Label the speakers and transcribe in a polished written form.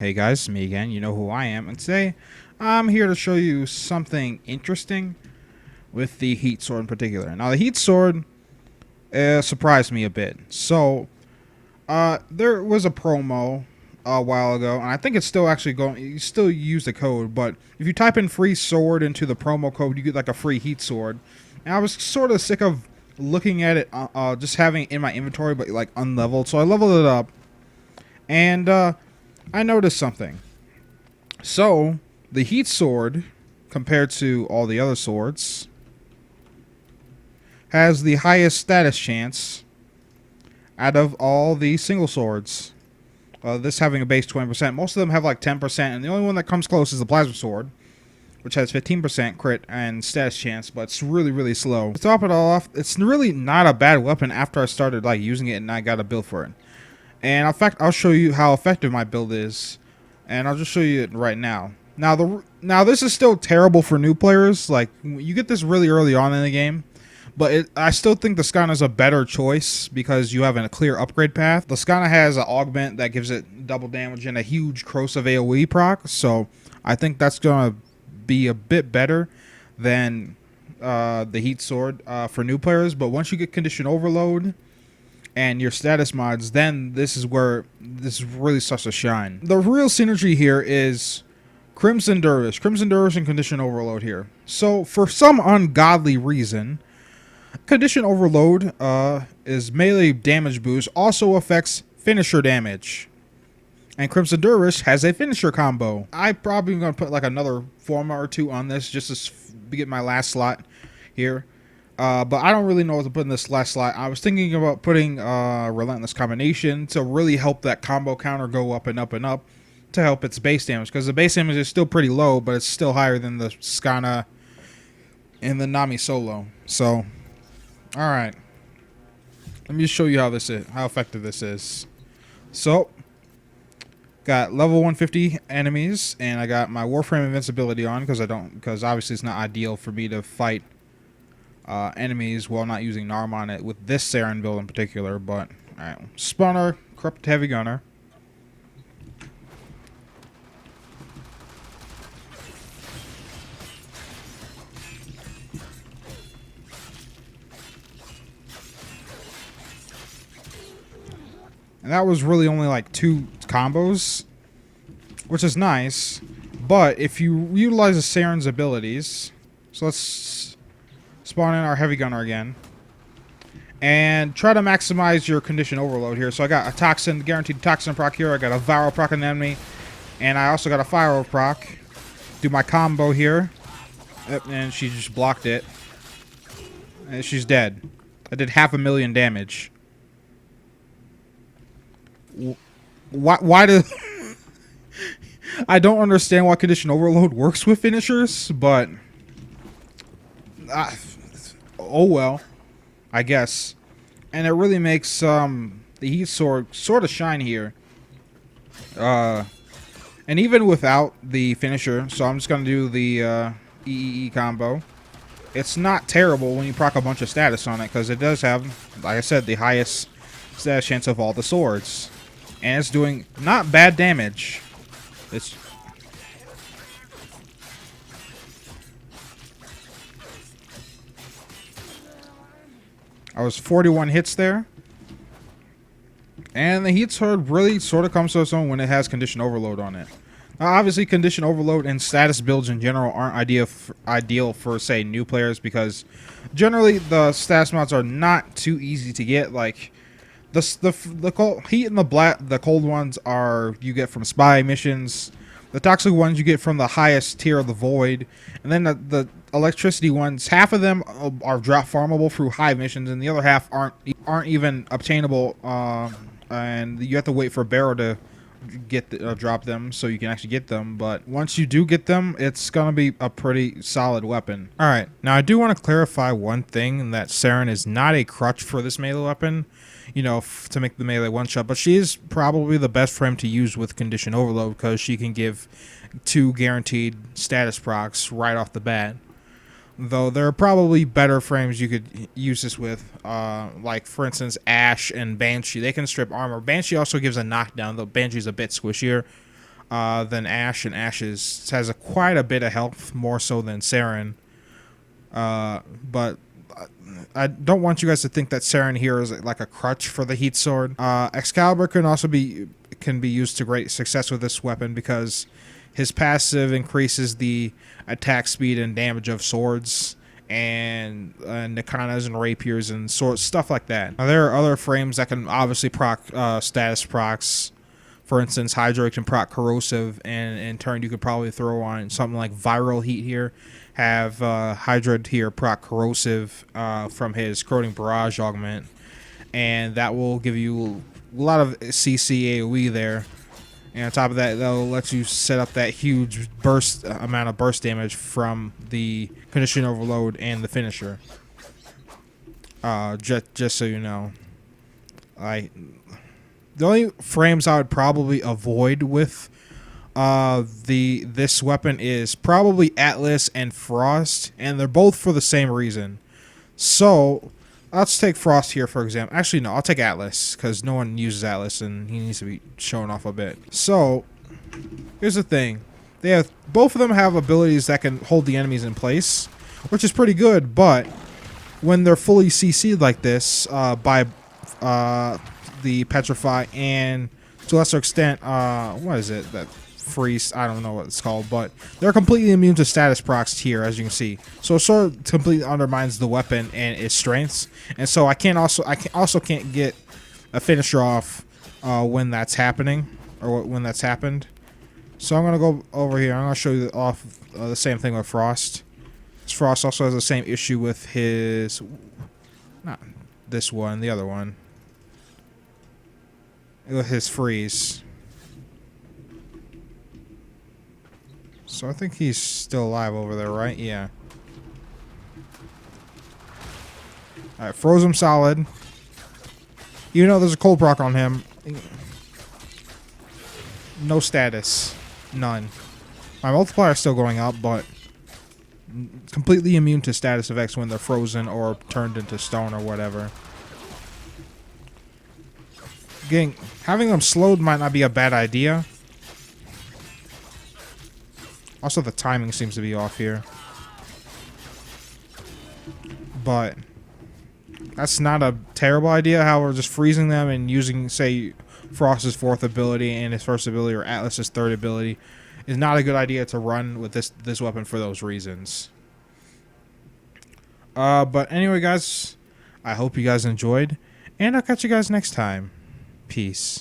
Speaker 1: Hey guys, me again. You know who I am, and today I'm here to show you something interesting with the heat sword in particular. Now, the heat sword surprised me a bit. There was a promo a while ago, and I think it's still actually going. You still use the code, but if you type in free sword into the promo code, you get like a free heat sword. And I was sort of sick of looking at it, just having it in my inventory, but like unleveled. So I leveled it up, and I noticed something. So, the heat sword, compared to all the other swords, has the highest status chance out of all the single swords. This having a base 20%. Most of them have like 10%, and the only one that comes close is the plasma sword, which has 15% crit and status chance, but it's really, really slow. To top it all off, it's really not a bad weapon after I started like using it and I got a build for it. And in fact, I'll show you how effective my build is, and I'll just show you it right now. Now this is still terrible for new players. Like, you get this really early on in the game, but I still think the Skana is a better choice because you have a clear upgrade path. The Skana has an augment that gives it double damage and a huge corrosive AoE proc, so I think that's gonna be a bit better than the heat sword for new players. But once you get condition overload and your status mods, then this is where this really starts to shine. The real synergy here is Crimson Dervish and Condition Overload here. So for some ungodly reason, Condition Overload is melee damage boost, also affects finisher damage. And Crimson Dervish has a finisher combo. I'm probably going to put like another forma or two on this just to get my last slot here. But I don't really know what to put in this last slot. I was thinking about putting Relentless Combination to really help that combo counter go up and up and up to help its base damage. Because the base damage is still pretty low, but it's still higher than the Skana and the Nami Solo. So, alright. Let me just show you how effective this is. So, got level 150 enemies, and I got my Warframe invincibility on because obviously it's not ideal for me to fight enemies while not using Narm on it with this Saren build in particular. But alright, Spawner, Corrupted Heavy Gunner. And that was really only like 2 combos, which is nice. But if you utilize the Saren's abilities, so let's spawn in our Heavy Gunner again, and try to maximize your condition overload here. So I got a Toxin, guaranteed Toxin proc here. I got a Viral proc on the enemy, and I also got a Fire proc. Do my combo here. Yep, and she just blocked it. And she's dead. I did 500,000 damage. Why do... I don't understand why condition overload works with finishers, but... oh well, I guess. And it really makes the heat sword sort of shine here. And even without the finisher, so I'm just going to do the EEE combo. It's not terrible when you proc a bunch of status on it, because it does have, like I said, the highest status chance of all the swords. And it's doing not bad damage. It's... I was 41 hits there. And the heat sword really sort of comes to its own when it has condition overload on it. Now, obviously, condition overload and status builds in general aren't ideal for, say, new players, because generally the status mods are not too easy to get. Like, the cold, heat and the cold ones are you get from spy missions. The toxic ones you get from the highest tier of the void, and then the electricity ones, half of them are drop farmable through hive missions, and the other half aren't even obtainable. And you have to wait for a barrel to get drop them so you can actually get them. But once you do get them, it's gonna be a pretty solid weapon. All right, now I do want to clarify one thing, that Saren is not a crutch for this melee weapon, you know, to make the melee one shot, but she is probably the best frame to use with condition overload because she can give 2 guaranteed status procs right off the bat. Though there are probably better frames you could use this with, like for instance Ashe and Banshee. They can strip armor. Banshee also gives a knockdown, though Banshee's a bit squishier. than Ash, and Ash has quite a bit of health, more so than Saren. But I don't want you guys to think that Saren here is like a crutch for the Heat Sword. Excalibur can also be used to great success with this weapon because his passive increases the attack speed and damage of swords and nakanas and rapiers and swords, stuff like that. Now, there are other frames that can obviously proc status procs. For instance, Hydra can proc corrosive, and in turn you could probably throw on something like viral heat here. Have Hydra here proc corrosive from his corroding barrage augment, and that will give you a lot of CC AoE there. And on top of that, that'll let you set up that huge amount of burst damage from the condition overload and the finisher. Just so you know, the only frames I would probably avoid with this weapon is probably Atlas and Frost, and they're both for the same reason. So let's take Frost here, for example. Actually, no, I'll take Atlas, because no one uses Atlas, and he needs to be shown off a bit. So, here's the thing. Both of them have abilities that can hold the enemies in place, which is pretty good, but when they're fully CC'd like this, by the Petrify and, to a lesser extent, what is it? That freeze, I don't know what it's called, but they're completely immune to status procs here, as you can see. So it sort of completely undermines the weapon and its strengths, and so I also can't get a finisher off when that's happening, or when that's happened. So I'm gonna go over here. I'm gonna show you the same thing with Frost. Frost also has the same issue with his, not this one, the other one, with his freeze. So I think he's still alive over there, right? Yeah. Alright, froze him solid. Even though there's a cold proc on him, no status. None. My multiplier is still going up, but completely immune to status effects when they're frozen or turned into stone or whatever. Having them slowed might not be a bad idea. Also, the timing seems to be off here. But that's not a terrible idea. However, just freezing them and using, say, Frost's fourth ability and his first ability, or Atlas's third ability, is not a good idea to run with this weapon for those reasons. But anyway, guys, I hope you guys enjoyed, and I'll catch you guys next time. Peace.